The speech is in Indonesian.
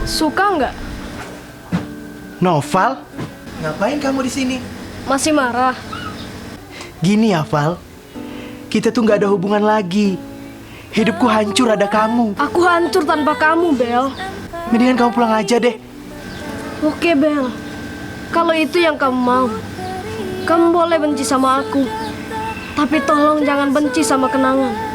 Suka nggak? Noval, ngapain kamu di sini? Masih marah? Gini ya, Val. Kita tuh nggak ada hubungan lagi. Hidupku hancur ada kamu. Aku hancur tanpa kamu, Bel. Mendingan kamu pulang aja deh. Oke, Bel. Kalau itu yang kamu mau, kamu boleh benci sama aku. Tapi tolong jangan benci sama kenangan.